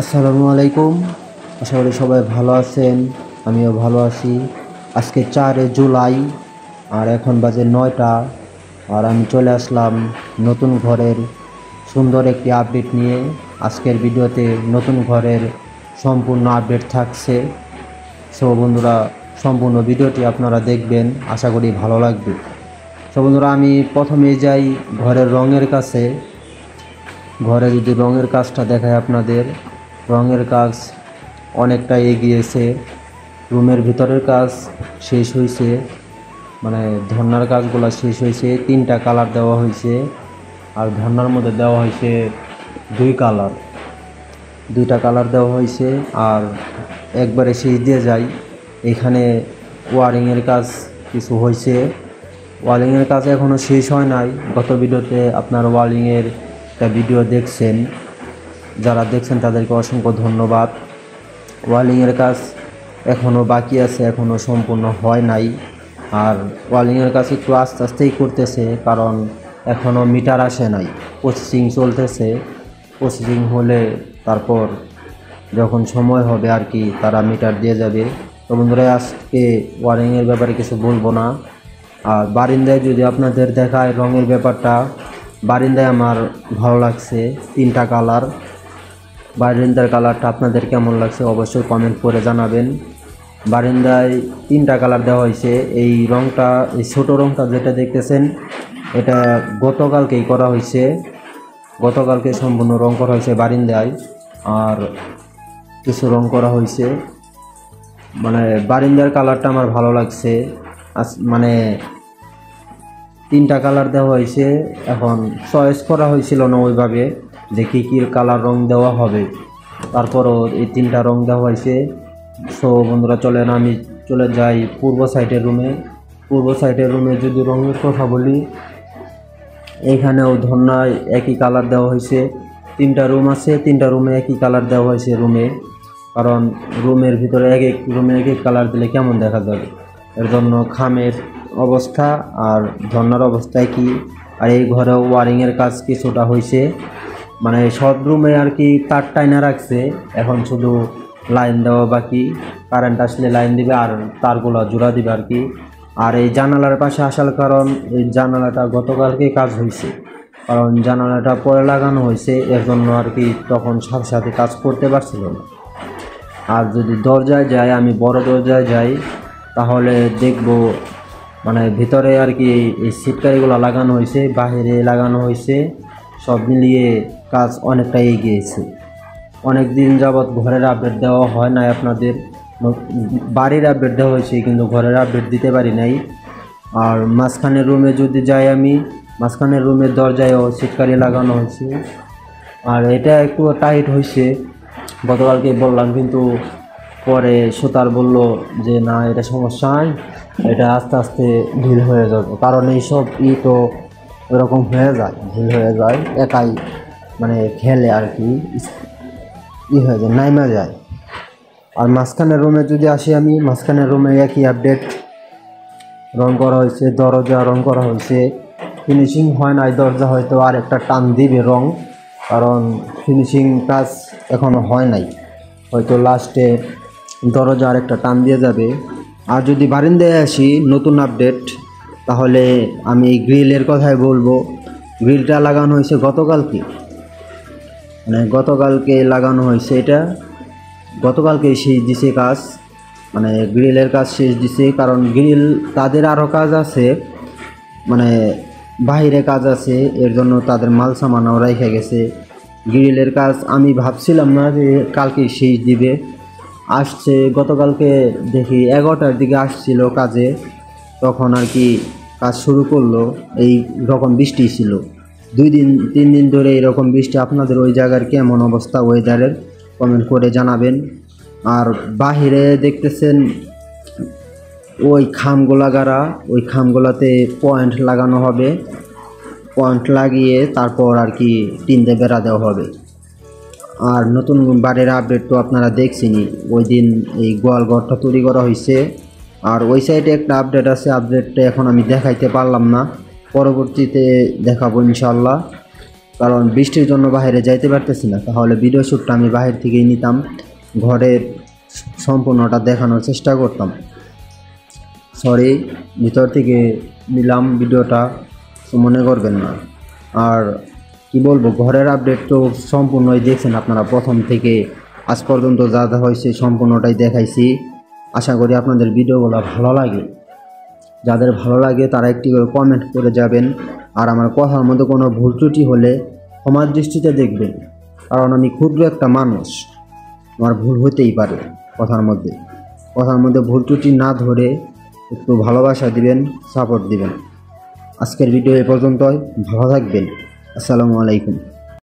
আসসালামু আলাইকুম। আশা করি সবাই ভালো আছেন, আমিও ভালো আছি। আজকে 4 জুলাই আর এখন বাজে 9টা। আর আমি চলে আসলাম নতুন ঘরের সুন্দর একটি আপডেট নিয়ে। আজকের ভিডিওতে নতুন ঘরের সম্পূর্ণ আপডেট থাকছে। সো বন্ধুরা, সম্পূর্ণ ভিডিওটি আপনারা দেখবেন, আশা করি ভালো লাগবে। সো বন্ধুরা, আমি প্রথমে যাই ঘরের রঙের কাছে। ঘরে যদি রঙের কাজটা দেখায় আপনাদের, রঙের কাজ অনেকটা এগিয়েছে। রুমের ভিতরের কাজ শেষ হয়েছে, মানে ধর্নার কাজগুলো শেষ হয়েছে। 3টা কালার দেওয়া হয়েছে, আর ধর্নার মধ্যে দেওয়া হয়েছে 2টা কালার দেওয়া হয়েছে। আর একবারে শেষ দিয়ে যাই, এখানে ওয়ারিংয়ের কাজ কিছু হয়েছে। ওয়ারিংয়ের কাজ এখনও শেষ হয় নাই। গত ভিডিওতে আপনার ওয়ারিংয়ের একটা ভিডিও দেখছেন, যারা দেখছেন তাদেরকে অসংখ্য ধন্যবাদ। ওয়ালিংয়ের কাজ এখনও বাকি আছে, এখনও সম্পূর্ণ হয় নাই। আর ওয়ালিংয়ের কাজ একটু আস্তে আস্তেই করতেছে, কারণ এখনও মিটার আসে নাই, প্রসেসিং চলতেছে। প্রসেসিং হলে তারপর যখন সময় হবে আর কি, তারা মিটার দিয়ে যাবে। তো বন্ধুরা, আজকে ওয়ারিংয়ের ব্যাপারে কিছু বলবো না। আর বারিন্দায় যদি আপনাদের দেখায় রঙের ব্যাপারটা, বারিন্দায় আমার ভালো লাগছে। 3টা কালার, বারিন্দার কালারটা আপনাদের কেমন লাগছে অবশ্যই কমেন্ট করে জানাবেন। বারিন্দায় 3টা কালার দেওয়া হয়েছে। এই রঙটা, এই ছোটো রঙটা যেটা দেখতেছেন, এটা গতকালকেই করা হয়েছে। গতকালকে সম্পূর্ণ রং করা হয়েছে বারিন্দায়। আর কিছু রং করা হয়েছে, মানে বারিন্দার কালারটা আমার ভালো লাগছে। মানে 3টা কালার দেওয়া হয়েছে। এখন চয়েস করা হয়েছিল না ওইভাবে, দেখি কী কালার রং দেওয়া হবে। তারপরও এই 3টা রং দেওয়া হয়েছে। সো বন্ধুরা, চলেন আমি চলে যাই পূর্ব সাইডের রুমে। পূর্ব সাইডের রুমে যদি রঙের কথা বলি, এইখানেও ধন্যায় একই কালার দেওয়া হয়েছে। 3টা রুম আছে, 3টা রুমে একই কালার দেওয়া হয়েছে রুমে, কারণ রুমের ভিতরে এক এক রুমে এক এক কালার দিলে কেমন দেখা যাবে, এর জন্য খামের অবস্থা আর ধন্যার অবস্থায় কি। আর এই ঘরেও ওয়ারিংয়ের কাজ কিছুটা হয়েছে, মানে সব রুমে আর কি তার টাইনা রাখছে। এখন শুধু লাইন দেওয়া বাকি, কারেন্ট আসলে লাইন দিবে আর তারগুলো জোড়া দিবে আর কি। আর এই জানালার পাশে আসার কারণ, এই জানালাটা গতকালকে কাজ হয়েছে, কারণ জানালাটা পরে লাগানো হয়েছে, এর জন্য আর কি তখন সাথে সাথে কাজ করতে পারছিল না। আর যদি দরজায় যাই, আমি বড় দরজায় যাই, তাহলে দেখব মানে ভিতরে আর কি এই সিটকারিগুলো লাগানো হয়েছে, বাহিরে লাগানো হয়েছে। সব মিলিয়ে কাজ অনেকটা এগিয়েছে। অনেক দিন যাবৎ ঘরের আপডেট দেওয়া হয় নাই আপনাদের। বাড়ির আপডেট দেওয়া হয়েছে, কিন্তু ঘরের আপডেট দিতে পারি নাই। আর মাঝখানের রুমে যদি যাই আমি, মাঝখানের রুমের দরজায়ও সিটকারি লাগানো হয়েছে। আর এটা একটু টাইট হয়েছে, গতকালকে বললাম, কিন্তু পরে সুতার বলল যে না, এটা সমস্যা নাই, এটা আস্তে আস্তে ঢিল হয়ে যাবে। কারণ এইসব তো এরকম হয়ে যায়, ঢিল হয়ে যায়, একাই মানে খেলে আর কি হয়ে যায়, নাইমা যায়। আর মাঝখানের রুমে যদি আসি আমি, মাঝখানের রুমে একই আপডেট, রং করা হয়েছে, দরজা রং করা হয়েছে। ফিনিশিং হয় নাই দরজা, হয়তো আর একটা টান দিবে রং, কারণ ফিনিশিং কাজ এখনও হয় নাই, হয়তো লাস্টে দরজা আর একটা টান দিয়ে যাবে। আর যদি বারিন্দায় আসি নতুন আপডেট, তাহলে আমি গ্রিলের কথাই বলবো। গ্রিলটা লাগানো হয়েছে গতকালকে, মানে গতকালকে লাগানো হয়েছে। এটা গতকালকে শেষ দিছে কাজ, মানে গ্রিলের কাজ শেষ দিছে। কারণ গ্রিল তাদের আরও কাজ আছে, মানে বাইরে কাজ আছে, এর জন্য তাদের মাল সামানও রেখে গেছে। গ্রিলের কাজ আমি ভাবছিলাম না যে কালকে শেষ দিবে, আসছে গতকালকে দেখি 11টার দিকে আসছিল কাজে, তখন আর কি কাজ শুরু করলো। এই রকম বৃষ্টি ছিল 2 দিন 3 দিন ধরে, এইরকম বৃষ্টি। আপনাদের ওই জায়গার কেমন অবস্থা ওয়েদারের, কমেন্ট করে জানাবেন। আর বাহিরে দেখতেছেন ওই খামগুলা গাড়া, ওই খামগুলাতে পয়েন্ট লাগানো হবে, পয়েন্ট লাগিয়ে তারপর আর কি টিন দিয়ে বেড়া দেওয়া হবে। আর নতুন বাড়ির আপডেট তো আপনারা দেখছেনই, ওই দিন এই গোয়াল ঘরটা তৈরি করা হয়েছে। আর ওই সাইডে একটা আপডেট আছে, আপডেটটা এখন আমি দেখাইতে পারলাম না, পরবর্তীতে দেখাবো ইনশাল্লাহ। কারণ বৃষ্টির জন্য বাইরে যাইতে পারতেছি না, তাহলে ভিডিও শ্যুটটা আমি বাইরে থেকেই নিতাম, ঘরের সম্পূর্ণটা দেখানোর চেষ্টা করতাম। সরি, ভিতর থেকে নিলাম ভিডিওটা, মনে করবেন না। আর কি বলবো, ঘরের আপডেট তো সম্পূর্ণই দেখছেন আপনারা, প্রথম থেকে আজ পর্যন্ত যা যা হয়েছে সম্পূর্ণটাই দেখাইছি। আশা করি আপনাদের ভিডিওগুলো ভালো লাগে। যাদের ভালো লাগে তারা একটি করে কমেন্ট করে যাবেন। আর আমার কথার মধ্যে কোনো ভুল ত্রুটি হলে ক্ষমার দৃষ্টিতে দেখবেন, কারণ আমি ক্ষুদ্র একটা মানুষ, আমার ভুল হতেই পারে। কথার মধ্যে ভুল ত্রুটি না ধরে একটু ভালোবাসা দিবেন, সাপোর্ট দিবেন। আজকের ভিডিও এ পর্যন্তই, ভালো থাকবেন। আসসালামু আলাইকুম।